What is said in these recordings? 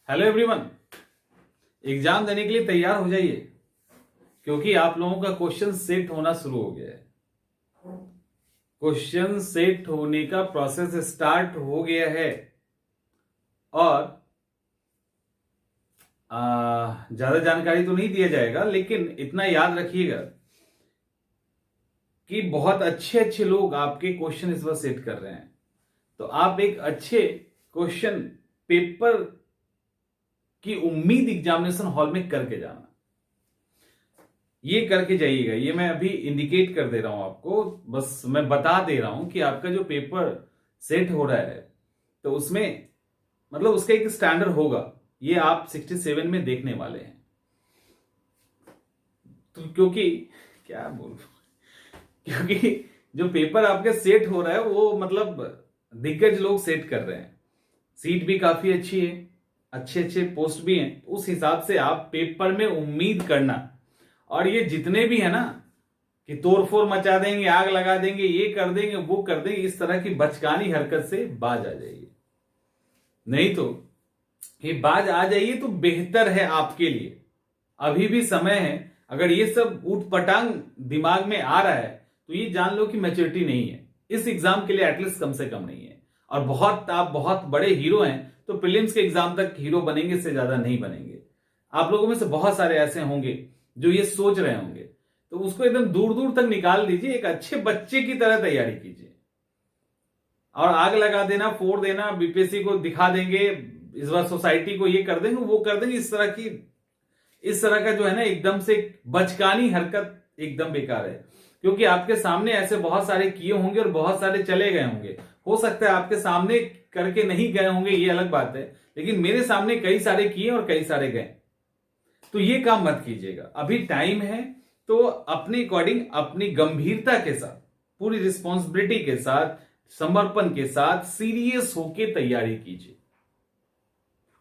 Hello everyone. Exam देने के लिए तैयार हो जाइए क्योंकि आप लोगों का क्वेश्चन सेट होना शुरू हो गया है। क्वेश्चन सेट होने का प्रोसेस स्टार्ट हो गया है और ज्यादा जानकारी तो नहीं दिया जाएगा, लेकिन इतना याद रखिएगा कि बहुत अच्छे अच्छे लोग आपके क्वेश्चन इस बार सेट कर रहे हैं। तो आप एक अच्छे क्वेश्चन पेपर की उम्मीद एग्जामिनेशन हॉल में करके जाना, ये करके जाइएगा। ये मैं अभी इंडिकेट कर दे रहा हूं आपको, बस मैं बता दे रहा हूं कि आपका जो पेपर सेट हो रहा है तो उसमें मतलब उसका एक स्टैंडर्ड होगा, ये आप 67 में देखने वाले हैं। तो क्योंकि क्या बोल क्योंकि जो पेपर आपके सेट हो रहा है वो मतलब दिग्गज लोग सेट कर रहे हैं, सीट भी काफी अच्छी है, अच्छे अच्छे पोस्ट भी हैं। उस हिसाब से आप पेपर में उम्मीद करना। और ये जितने भी है ना कि तोड़फोड़ मचा देंगे, आग लगा देंगे, ये कर देंगे, वो कर देंगे, इस तरह की बचकानी हरकत से बाज आ जाइए। नहीं तो ये बाज आ जाइए तो बेहतर है आपके लिए, अभी भी समय है। अगर ये सब ऊटपटांग दिमाग में आ रहा है तो ये जान लो कि मैच्योरिटी नहीं है इस एग्जाम के लिए, एटलीस्ट कम से कम नहीं है। और आप बहुत बड़े हीरो हैं तो प्रीलिम्स के एग्जाम तक हीरो बनेंगे, इससे ज्यादा नहीं बनेंगे। आप लोगों में से बहुत सारे ऐसे होंगे जो ये सोच रहे होंगे, तो उसको एकदम दूर दूर तक निकाल दीजिए। एक अच्छे बच्चे की तरह तैयारी कीजिए और आग लगा देना, फोड़ देना, बीपीएससी को दिखा देंगे, इस बार सोसाइटी को ये कर देंगे, वो कर देंगे, इस तरह का जो है ना एकदम से बचकानी हरकत एकदम बेकार है। क्योंकि आपके सामने ऐसे बहुत सारे किए होंगे और बहुत सारे चले गए होंगे। हो सकता है आपके सामने करके नहीं गए होंगे, ये अलग बात है, लेकिन मेरे सामने कई सारे किए और कई सारे गए। तो ये काम मत कीजिएगा, अभी टाइम है। तो अपने अकॉर्डिंग, अपनी गंभीरता के साथ, पूरी रिस्पॉन्सिबिलिटी के साथ, समर्पण के साथ, सीरियस होके तैयारी कीजिए।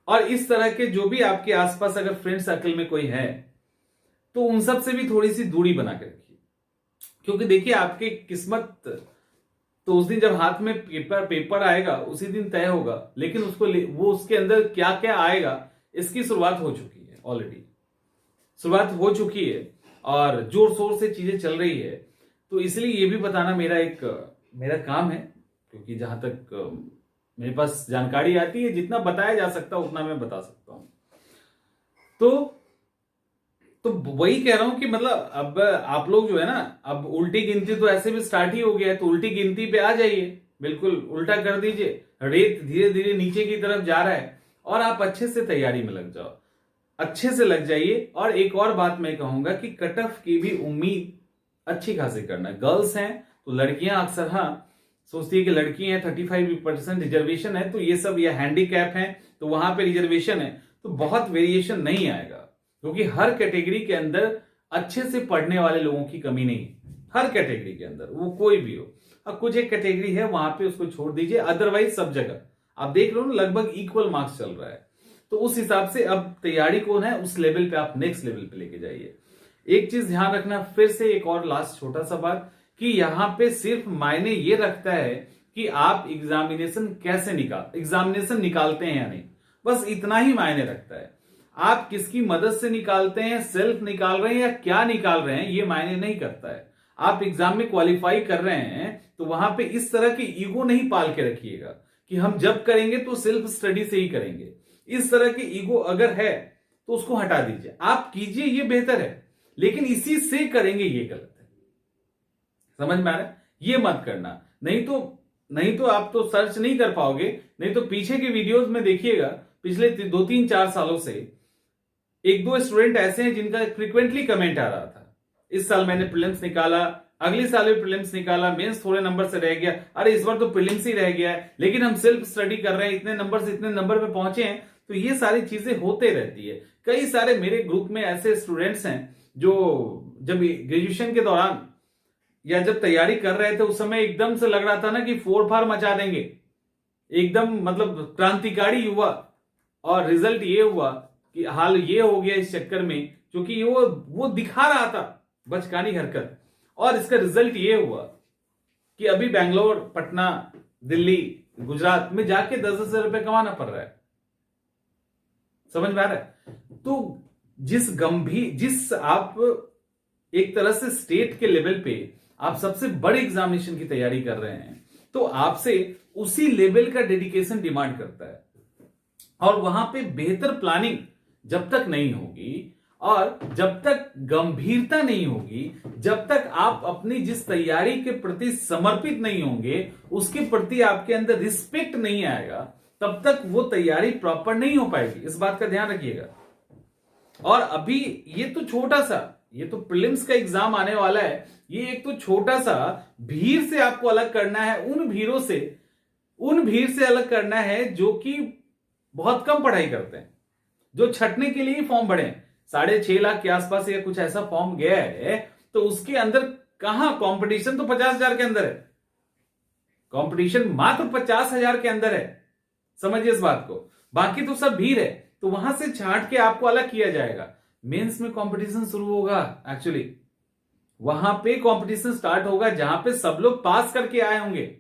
और इस तरह के जो भी आपके आसपास अगर फ्रेंड सर्कल में कोई है तो उन सब से भी थोड़ी सी दूरी बना के रखिए। क्योंकि देखिए आपकी किस्मत तो उस दिन जब हाथ में पेपर आएगा उसी दिन तय होगा, लेकिन वो उसके अंदर क्या क्या आएगा इसकी शुरुआत हो चुकी है, ऑलरेडी शुरुआत हो चुकी है और जोर शोर से चीजें चल रही है। तो इसलिए ये भी बताना मेरा काम है, क्योंकि जहां तक मेरे पास जानकारी आती है, जितना बताया जा सकता उतना मैं बता सकता हूं। तो वही कह रहा हूं कि मतलब अब आप लोग जो है ना, अब उल्टी गिनती तो ऐसे भी स्टार्ट ही हो गया है, तो उल्टी गिनती पे आ जाइए, बिल्कुल उल्टा कर दीजिए। रेत धीरे धीरे नीचे की तरफ जा रहा है और आप अच्छे से तैयारी में लग जाओ, अच्छे से लग जाइए। और एक और बात मैं कहूंगा कि कट ऑफ की भी उम्मीद अच्छी खासी करना। गर्ल्स हैं तो लड़कियां अक्सर सोचती है कि लड़की हैं, 35% रिजर्वेशन है, तो ये सब, या हैंडीकैप है तो वहां पे रिजर्वेशन है, तो बहुत वेरिएशन नहीं आएगा। क्योंकि हर कैटेगरी के अंदर अच्छे से पढ़ने वाले लोगों की कमी नहीं है, हर कैटेगरी के अंदर, वो कोई भी हो। अब कुछ एक कैटेगरी है वहां पे उसको छोड़ दीजिए, अदरवाइज सब जगह आप देख लो ना लगभग इक्वल मार्क्स चल रहा है। तो उस हिसाब से अब तैयारी कौन है उस लेवल पे आप नेक्स्ट लेवल पे लेके जाइए। एक चीज ध्यान रखना, फिर से एक और लास्ट छोटा सा बात, कि यहां पे सिर्फ मायने ये रखता है कि आप एग्जामिनेशन निकालते हैं या नहीं, बस इतना ही मायने रखता है। आप किसकी मदद से निकालते हैं, सेल्फ निकाल रहे हैं या क्या निकाल रहे हैं, ये मायने नहीं करता है। आप एग्जाम में क्वालिफाई कर रहे हैं तो वहां पे इस तरह की ईगो नहीं पाल के रखिएगा कि हम जब करेंगे तो सेल्फ स्टडी से ही करेंगे। इस तरह की ईगो अगर है तो उसको हटा दीजिए, आप कीजिए, ये बेहतर है, लेकिन इसी से करेंगे ये गलत है। समझ में आ रहा है? ये मत करना, नहीं तो आप तो सर्च नहीं कर पाओगे। नहीं तो पीछे के वीडियोस में देखिएगा, पिछले 2-3-4 सालों से एक दो स्टूडेंट ऐसे हैं जिनका फ्रीक्वेंटली कमेंट आ रहा था, इस साल मैंने प्रीलिम्स निकाला, अगले साल भी प्रीलिम्स निकाला, मेंस थोड़े नंबर से रह गया, अरे इस बार तो प्रीलिम्स ही रह गया है, लेकिन हम सेल्फ स्टडी कर रहे हैं, इतने नंबर से इतने नंबर पे पहुंचे हैं। तो ये सारी चीजें होते रहती है। कई सारे मेरे ग्रुप में ऐसे स्टूडेंट्स हैं जो जब ग्रेजुएशन के दौरान या जब तैयारी कर रहे थे उस समय एकदम से लग रहा था ना कि फोड़ फाड़ मचा देंगे, एकदम मतलब क्रांतिकारी युवा, और रिजल्ट ये हुआ कि हाल ये हो गया इस चक्कर में, क्योंकि वो दिखा रहा था बचकानी हरकत, और इसका रिजल्ट ये हुआ कि अभी बैंगलोर, पटना, दिल्ली, गुजरात में जाके 10,000 रुपए कमाना पड़ रहा है। समझ में आ रहा है? तो जिस आप एक तरह से स्टेट के लेवल पे आप सबसे बड़े एग्जामिनेशन की तैयारी कर रहे हैं, तो आपसे उसी लेवल का डेडिकेशन डिमांड करता है। और वहां पे बेहतर प्लानिंग जब तक नहीं होगी और जब तक गंभीरता नहीं होगी, जब तक आप अपनी जिस तैयारी के प्रति समर्पित नहीं होंगे, उसके प्रति आपके अंदर रिस्पेक्ट नहीं आएगा, तब तक वो तैयारी प्रॉपर नहीं हो पाएगी। इस बात का ध्यान रखिएगा। और अभी ये तो छोटा सा, ये तो प्रीलिम्स का एग्जाम आने वाला है, ये एक तो छोटा सा भीड़ से आपको अलग करना है, उन भीड़ से अलग करना है जो कि बहुत कम पढ़ाई करते हैं, जो छटने के लिए ही फॉर्म भरे 6.5 लाख के आसपास या कुछ ऐसा फॉर्म गया है, तो उसके अंदर कहां कंपटीशन तो 50,000 के अंदर है, कंपटीशन मात्र 50,000 के अंदर है। समझिए इस बात को, बाकी तो सब भीड़ है। तो वहां से छांट के आपको अलग किया जाएगा। मेंस में कंपटीशन शुरू होगा, एक्चुअली वहां पे कंपटीशन स्टार्ट होगा जहां पे सब लोग पास करके आए होंगे,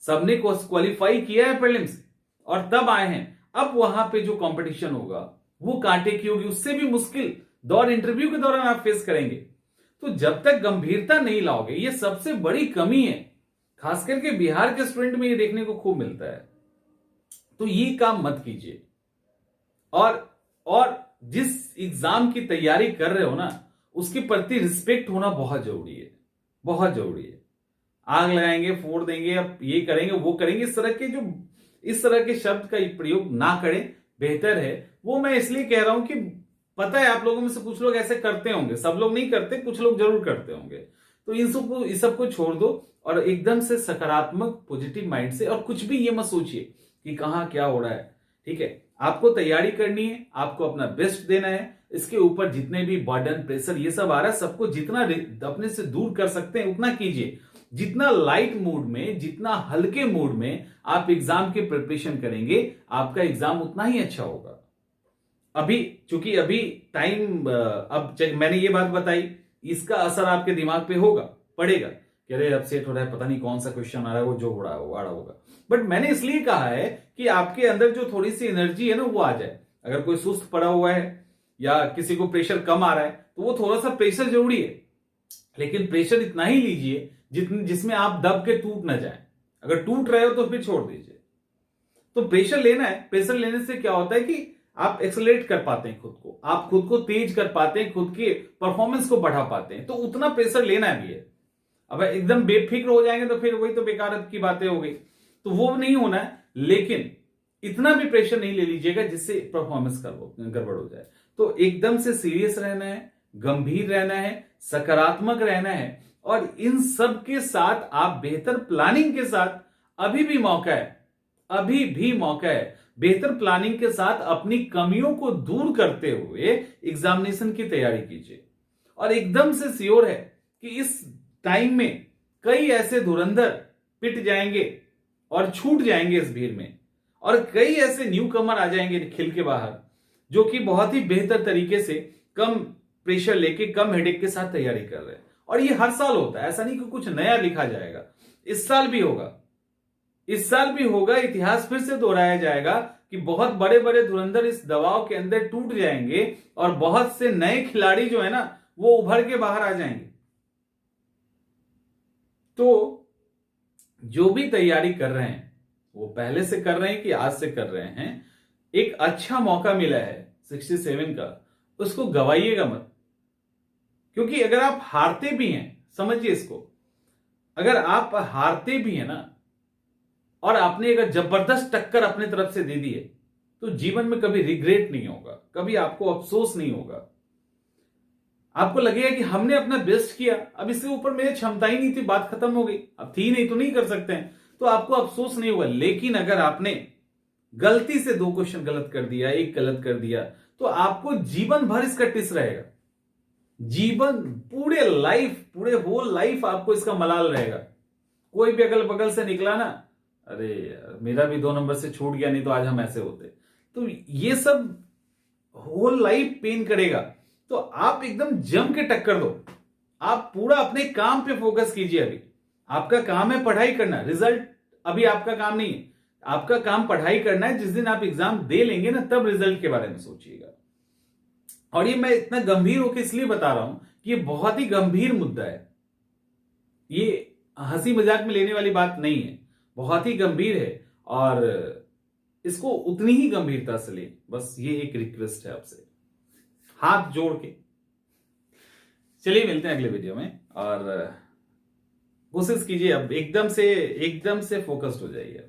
सबने क्वालिफाई किया है प्रीलिम्स और तब आए हैं। अब वहां पे जो कंपटीशन होगा वो कांटे की होगी, उससे भी मुश्किल दौर इंटरव्यू के दौरान आप फेस करेंगे। तो जब तक गंभीरता नहीं लाओगे, ये सबसे बड़ी कमी है, खास करके बिहार के स्टूडेंट में ये देखने को खूब मिलता है। तो ये काम मत कीजिए। और जिस एग्जाम की तैयारी कर रहे हो ना, उसके प्रति रिस्पेक्ट होना बहुत जरूरी है, बहुत जरूरी है। आग लगाएंगे, फोड़ देंगे, अब ये करेंगे, वो करेंगे, इस तरह के शब्द का प्रयोग ना करें, बेहतर है। वो मैं इसलिए कह रहा हूं कि पता है आप लोगों में से कुछ लोग ऐसे करते होंगे, सब लोग नहीं करते, कुछ लोग जरूर करते होंगे। तो इस सबको छोड़ दो और एकदम से सकारात्मक पॉजिटिव माइंड से, और कुछ भी ये मत सोचिए कि कहां क्या हो रहा है। ठीक है, आपको तैयारी करनी है, आपको अपना बेस्ट देना है। इसके ऊपर जितने भी बर्डन, प्रेशर ये सब आ रहा है, सबको जितना अपने से दूर कर सकते हैं उतना कीजिए। जितना लाइट मूड में, जितना हल्के मूड में आप एग्जाम की प्रिपरेशन करेंगे, आपका एग्जाम उतना ही अच्छा होगा। चूंकि अभी टाइम, अब मैंने ये बात बताई, इसका असर आपके दिमाग पे होगा, पड़ेगा कि अरे अब सेट हो रहा है, पता नहीं कौन सा क्वेश्चन आ रहा है, वो जो हो रहा है वो आ रहा होगा। बट मैंने इसलिए कहा है कि आपके अंदर जो थोड़ी सी एनर्जी है ना, वो आ जाए। अगर कोई सुस्त पड़ा हुआ है या किसी को प्रेशर कम आ रहा है, तो वो थोड़ा सा प्रेशर जरूरी है, लेकिन प्रेशर इतना ही लीजिए जिसमें आप दब के टूट ना जाए। अगर टूट रहे हो तो फिर छोड़ दीजिए। तो प्रेशर लेना है। प्रेशर लेने से क्या होता है कि आप एक्सेलरेट कर पाते हैं खुद को, आप खुद को तेज कर पाते हैं, खुद के परफॉर्मेंस को बढ़ा पाते हैं। तो उतना प्रेशर लेना भी है। अब एकदम बेफिक्र हो जाएंगे तो फिर वही तो बेकार की बातें हो गई, तो वो नहीं होना है। लेकिन इतना भी प्रेशर नहीं ले लीजिएगा जिससे परफॉर्मेंस गड़बड़ हो जाए। तो एकदम से सीरियस रहना है, गंभीर रहना है, सकारात्मक रहना है, और इन सब के साथ आप बेहतर प्लानिंग के साथ, अभी भी मौका है, बेहतर प्लानिंग के साथ अपनी कमियों को दूर करते हुए एग्जामिनेशन की तैयारी कीजिए। और एकदम से श्योर है कि इस टाइम में कई ऐसे धुरंधर पिट जाएंगे और छूट जाएंगे इस भीड़ में, और कई ऐसे न्यू कमर आ जाएंगे खिल के बाहर, जो कि बहुत ही बेहतर तरीके से कम प्रेशर लेके, कम हेडेक के साथ तैयारी कर रहे हैं। और ये हर साल होता है, ऐसा नहीं कि कुछ नया लिखा जाएगा। इस साल भी होगा, इतिहास फिर से दोहराया जाएगा कि बहुत बड़े बड़े धुरंधर इस दबाव के अंदर टूट जाएंगे और बहुत से नए खिलाड़ी जो है ना, वो उभर के बाहर आ जाएंगे। तो जो भी तैयारी कर रहे हैं, वो पहले से कर रहे हैं कि आज से कर रहे हैं, एक अच्छा मौका मिला है 67 का, उसको गवाइएगा मत। क्योंकि अगर आप हारते भी हैं, समझिए इसको, अगर आप हारते भी हैं ना, और आपने अगर जबरदस्त टक्कर अपने तरफ से दे दी है, तो जीवन में कभी रिग्रेट नहीं होगा, कभी आपको अफसोस नहीं होगा। आपको लगेगा कि हमने अपना बेस्ट किया, अब इससे ऊपर मेरी क्षमता ही नहीं थी, बात खत्म हो गई, अब थी नहीं तो नहीं कर सकते हैं, तो आपको अफसोस नहीं होगा। लेकिन अगर आपने गलती से 2 क्वेश्चन गलत कर दिया, 1 गलत कर दिया, तो आपको जीवन भर इसका टिस रहेगा। पूरे होल लाइफ आपको इसका मलाल रहेगा। कोई भी अगल बगल से निकला ना, अरे यार मेरा भी 2 नंबर से छूट गया, नहीं तो आज हम ऐसे होते। तो ये सब होल लाइफ पेन करेगा। तो आप एकदम जम के टक्कर दो, आप पूरा अपने काम पे फोकस कीजिए। अभी आपका काम है पढ़ाई करना, रिजल्ट अभी आपका काम नहीं है। आपका काम पढ़ाई करना है, जिस दिन आप एग्जाम दे लेंगे ना तब रिजल्ट के बारे में सोचिएगा। और ये मैं इतना गंभीर होकर इसलिए बता रहा हूं कि ये बहुत ही गंभीर मुद्दा है, ये हंसी मजाक में लेने वाली बात नहीं है, बहुत ही गंभीर है और इसको उतनी ही गंभीरता से लें। बस ये एक रिक्वेस्ट है आपसे, हाथ जोड़ के। चलिए मिलते हैं अगले वीडियो में, और कोशिश कीजिए अब एकदम से फोकस्ड हो जाइए।